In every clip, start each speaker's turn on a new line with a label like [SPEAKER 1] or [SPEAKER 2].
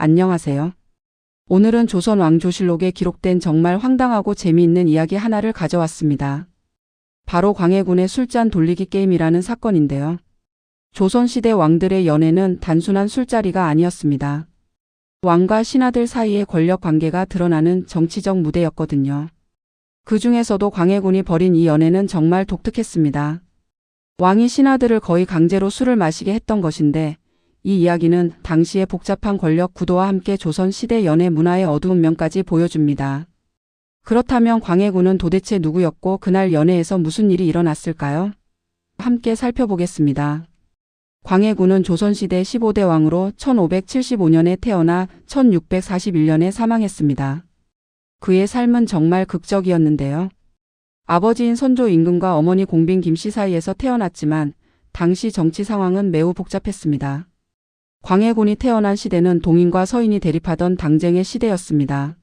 [SPEAKER 1] 안녕하세요. 오늘은 조선 왕조실록에 기록된 정말 황당하고 재미있는 이야기 하나를 가져왔습니다. 바로 광해군의 술잔 돌리기 게임이라는 사건인데요. 조선시대 왕들의 연애는 단순한 술자리가 아니었습니다. 왕과 신하들 사이의 권력 관계가 드러나는 정치적 무대였거든요. 그 중에서도 광해군이 벌인 이 연애는 정말 독특했습니다. 왕이 신하들을 거의 강제로 술을 마시게 했던 것인데, 이 이야기는 당시의 복잡한 권력 구도와 함께 조선시대 연애 문화의 어두운 면까지 보여줍니다. 그렇다면 광해군은 도대체 누구였고 그날 연애에서 무슨 일이 일어났을까요? 함께 살펴보겠습니다. 광해군은 조선시대 15대 왕으로 1575년에 태어나 1641년에 사망했습니다. 그의 삶은 정말 극적이었는데요. 아버지인 선조 임금과 어머니 공빈 김씨 사이에서 태어났지만 당시 정치 상황은 매우 복잡했습니다. 광해군이 태어난 시대는 동인과 서인이 대립하던 당쟁의 시대였습니다.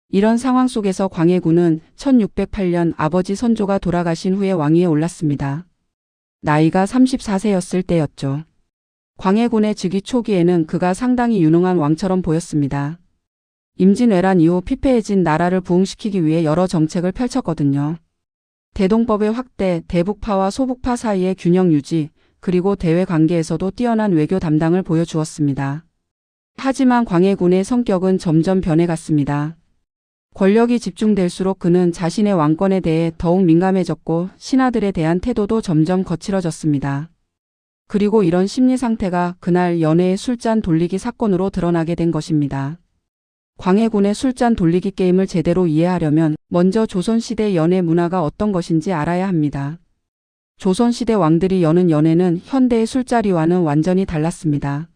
[SPEAKER 1] 이런 상황 속에서 광해군은 1608년 아버지 선조가 돌아가신 후에 왕위에 올랐습니다. 나이가 34세였을 때였죠. 광해군의 즉위 초기에는 그가 상당히 유능한 왕처럼 보였습니다. 임진왜란 이후 피폐해진 나라를 부흥시키기 위해 여러 정책을 펼쳤거든요. 대동법의 확대, 대북파와 소북파 사이의 균형 유지, 그리고 대외 관계에서도 뛰어난 외교 담당을 보여주었습니다. 하지만 광해군의 성격은 점점 변해갔습니다. 권력이 집중될수록 그는 자신의 왕권에 대해 더욱 민감해졌고 신하들에 대한 태도도 점점 거칠어졌습니다. 그리고 이런 심리 상태가 그날 연애의 술잔 돌리기 사건으로 드러나게 된 것입니다. 광해군의 술잔 돌리기 게임을 제대로 이해하려면 먼저 조선시대 연애 문화가 어떤 것인지 알아야 합니다. 조선시대 왕들이 여는 연애는 현대의 술자리와는 완전히 달랐습니다.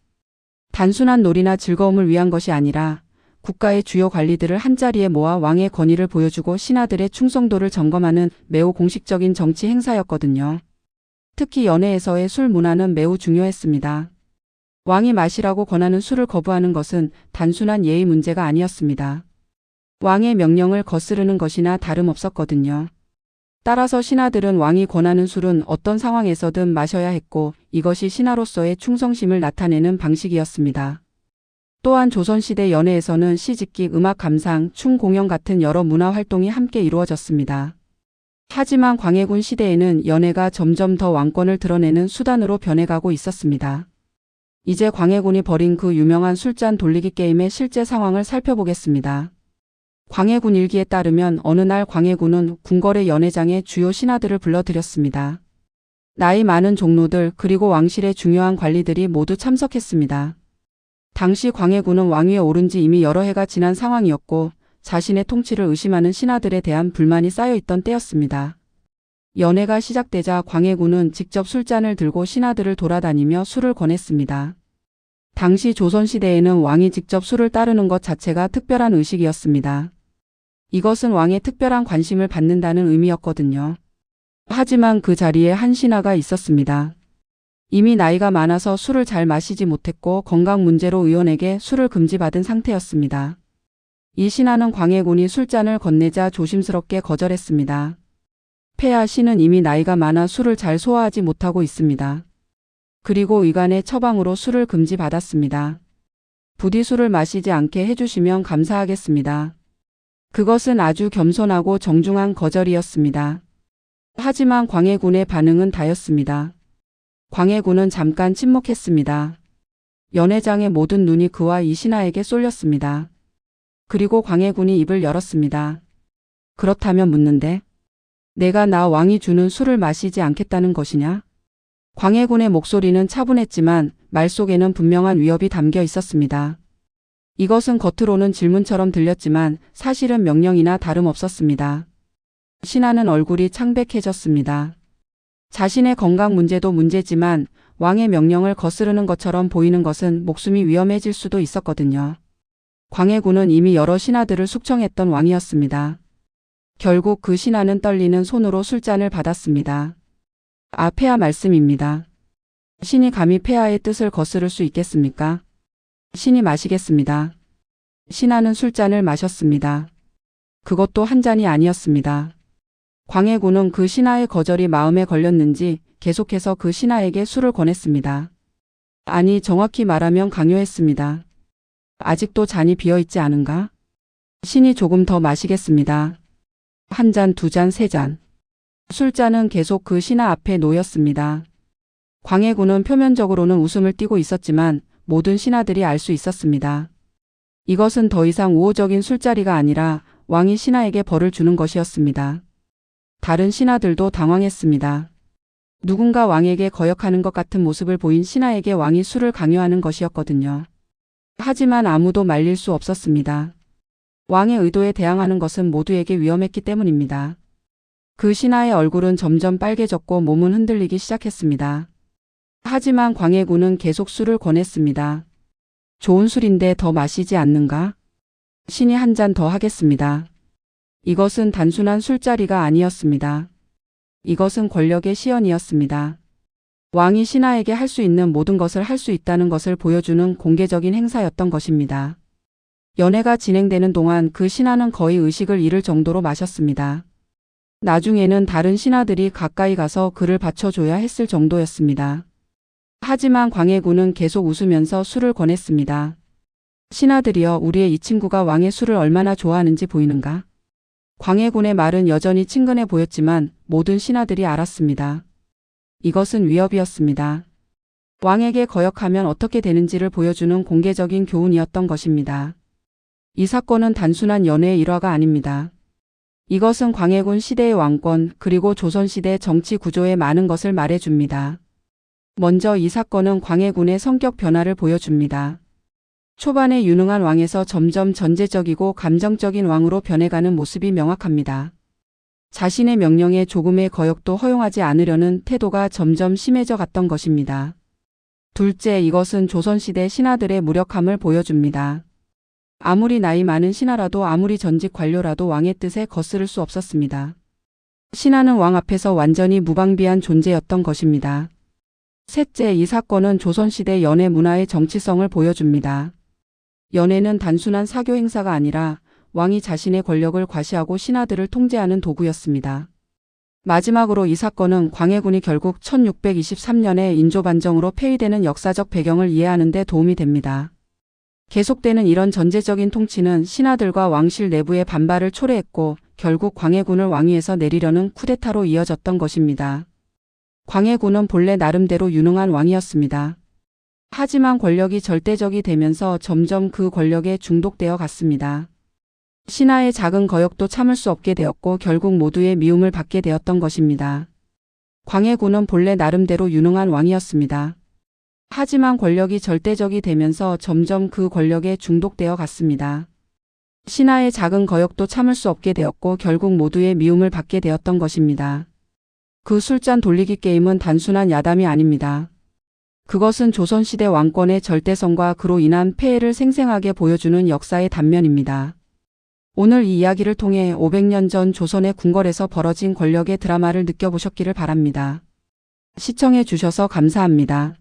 [SPEAKER 1] 단순한 놀이나 즐거움을 위한 것이 아니라 국가의 주요 관리들을 한자리에 모아 왕의 권위를 보여주고 신하들의 충성도를 점검하는 매우 공식적인 정치 행사였거든요. 특히 연애에서의 술 문화는 매우 중요했습니다. 왕이 마시라고 권하는 술을 거부하는 것은 단순한 예의 문제가 아니었습니다. 왕의 명령을 거스르는 것이나 다름없었거든요. 따라서 신하들은 왕이 권하는 술은 어떤 상황에서든 마셔야 했고 이것이 신하로서의 충성심을 나타내는 방식이었습니다. 또한 조선시대 연애에서는 시집기, 음악 감상, 춤 공연 같은 여러 문화 활동이 함께 이루어졌습니다. 하지만 광해군 시대에는 연애가 점점 더 왕권을 드러내는 수단으로 변해가고 있었습니다. 이제 광해군이 벌인 그 유명한 술잔 돌리기 게임의 실제 상황을 살펴보겠습니다. 광해군 일기에 따르면 어느 날 광해군은 궁궐의 연회장에 주요 신하들을 불러들였습니다. 나이 많은 종로들 그리고 왕실의 중요한 관리들이 모두 참석했습니다. 당시 광해군은 왕위에 오른 지 이미 여러 해가 지난 상황이었고 자신의 통치를 의심하는 신하들에 대한 불만이 쌓여있던 때였습니다. 연회가 시작되자 광해군은 직접 술잔을 들고 신하들을 돌아다니며 술을 권했습니다. 당시 조선시대에는 왕이 직접 술을 따르는 것 자체가 특별한 의식이었습니다. 이것은 왕의 특별한 관심을 받는다는 의미였거든요. 하지만 그 자리에 한 신하가 있었습니다. 이미 나이가 많아서 술을 잘 마시지 못했고 건강 문제로 의원에게 술을 금지받은 상태였습니다. 이 신하는 광해군이 술잔을 건네자 조심스럽게 거절했습니다. 폐하 씨는 이미 나이가 많아 술을 잘 소화하지 못하고 있습니다. 그리고 의관의 처방으로 술을 금지받았습니다. 부디 술을 마시지 않게 해주시면 감사하겠습니다. 그것은 아주 겸손하고 정중한 거절이었습니다. 하지만 광해군의 반응은 다였습니다. 광해군은 잠깐 침묵했습니다. 연회장의 모든 눈이 그와 이 신하에게 쏠렸습니다. 그리고 광해군이 입을 열었습니다. 그렇다면 묻는데, 내가 나 왕이 주는 술을 마시지 않겠다는 것이냐? 광해군의 목소리는 차분했지만 말 속에는 분명한 위협이 담겨 있었습니다. 이것은 겉으로는 질문처럼 들렸지만 사실은 명령이나 다름없었습니다. 신하는 얼굴이 창백해졌습니다. 자신의 건강 문제도 문제지만 왕의 명령을 거스르는 것처럼 보이는 것은 목숨이 위험해질 수도 있었거든요. 광해군은 이미 여러 신하들을 숙청했던 왕이었습니다. 결국 그 신하는 떨리는 손으로 술잔을 받았습니다. 폐하 말씀입니다. 신이 감히 폐하의 뜻을 거스를 수 있겠습니까? 신이 마시겠습니다. 신하는 술잔을 마셨습니다. 그것도 한 잔이 아니었습니다. 광해군은 그 신하의 거절이 마음에 걸렸는지 계속해서 그 신하에게 술을 권했습니다. 아니, 정확히 말하면 강요했습니다. 아직도 잔이 비어있지 않은가? 신이 조금 더 마시겠습니다. 한 잔, 두 잔, 세 잔. 술잔은 계속 그 신하 앞에 놓였습니다. 광해군은 표면적으로는 웃음을 띠고 있었지만 모든 신하들이 알 수 있었습니다. 이것은 더 이상 우호적인 술자리가 아니라 왕이 신하에게 벌을 주는 것이었습니다. 다른 신하들도 당황했습니다. 누군가 왕에게 거역하는 것 같은 모습을 보인 신하에게 왕이 술을 강요하는 것이었거든요. 하지만 아무도 말릴 수 없었습니다. 왕의 의도에 대항하는 것은 모두에게 위험했기 때문입니다. 그 신하의 얼굴은 점점 빨개졌고 몸은 흔들리기 시작했습니다. 하지만 광해군은 계속 술을 권했습니다. 좋은 술인데 더 마시지 않는가? 신이 한 잔 더 하겠습니다. 이것은 단순한 술자리가 아니었습니다. 이것은 권력의 시연이었습니다. 왕이 신하에게 할 수 있는 모든 것을 할 수 있다는 것을 보여주는 공개적인 행사였던 것입니다. 연회가 진행되는 동안 그 신하는 거의 의식을 잃을 정도로 마셨습니다. 나중에는 다른 신하들이 가까이 가서 그를 받쳐줘야 했을 정도였습니다. 하지만 광해군은 계속 웃으면서 술을 권했습니다. 신하들이여, 우리의 이 친구가 왕의 술을 얼마나 좋아하는지 보이는가? 광해군의 말은 여전히 친근해 보였지만 모든 신하들이 알았습니다. 이것은 위협이었습니다. 왕에게 거역하면 어떻게 되는지를 보여주는 공개적인 교훈이었던 것입니다. 이 사건은 단순한 연회의 일화가 아닙니다. 이것은 광해군 시대의 왕권 그리고 조선시대 정치 구조의 많은 것을 말해줍니다. 먼저 이 사건은 광해군의 성격 변화를 보여줍니다. 초반에 유능한 왕에서 점점 전제적이고 감정적인 왕으로 변해가는 모습이 명확합니다. 자신의 명령에 조금의 거역도 허용하지 않으려는 태도가 점점 심해져 갔던 것입니다. 둘째, 이것은 조선시대 신하들의 무력함을 보여줍니다. 아무리 나이 많은 신하라도 아무리 전직 관료라도 왕의 뜻에 거스를 수 없었습니다. 신하는 왕 앞에서 완전히 무방비한 존재였던 것입니다. 셋째, 이 사건은 조선시대 연회 문화의 정치성을 보여줍니다. 연회는 단순한 사교 행사가 아니라 왕이 자신의 권력을 과시하고 신하들을 통제하는 도구였습니다. 마지막으로 이 사건은 광해군이 결국 1623년에 인조반정으로 폐위되는 역사적 배경을 이해하는 데 도움이 됩니다. 계속되는 이런 전제적인 통치는 신하들과 왕실 내부의 반발을 초래했고 결국 광해군을 왕위에서 내리려는 쿠데타로 이어졌던 것입니다. 광해군은 본래 나름대로 유능한 왕이었습니다. 하지만 권력이 절대적이 되면서 점점 그 권력에 중독되어 갔습니다. 신하의 작은 거역도 참을 수 없게 되었고 결국 모두의 미움을 받게 되었던 것입니다. 광해군은 본래 나름대로 유능한 왕이었습니다. 하지만 권력이 절대적이 되면서 점점 그 권력에 중독되어 갔습니다. 신하의 작은 거역도 참을 수 없게 되었고 결국 모두의 미움을 받게 되었던 것입니다. 그 술잔 돌리기 게임은 단순한 야담이 아닙니다. 그것은 조선시대 왕권의 절대성과 그로 인한 폐해를 생생하게 보여주는 역사의 단면입니다. 오늘 이 이야기를 통해 500년 전 조선의 궁궐에서 벌어진 권력의 드라마를 느껴보셨기를 바랍니다. 시청해 주셔서 감사합니다.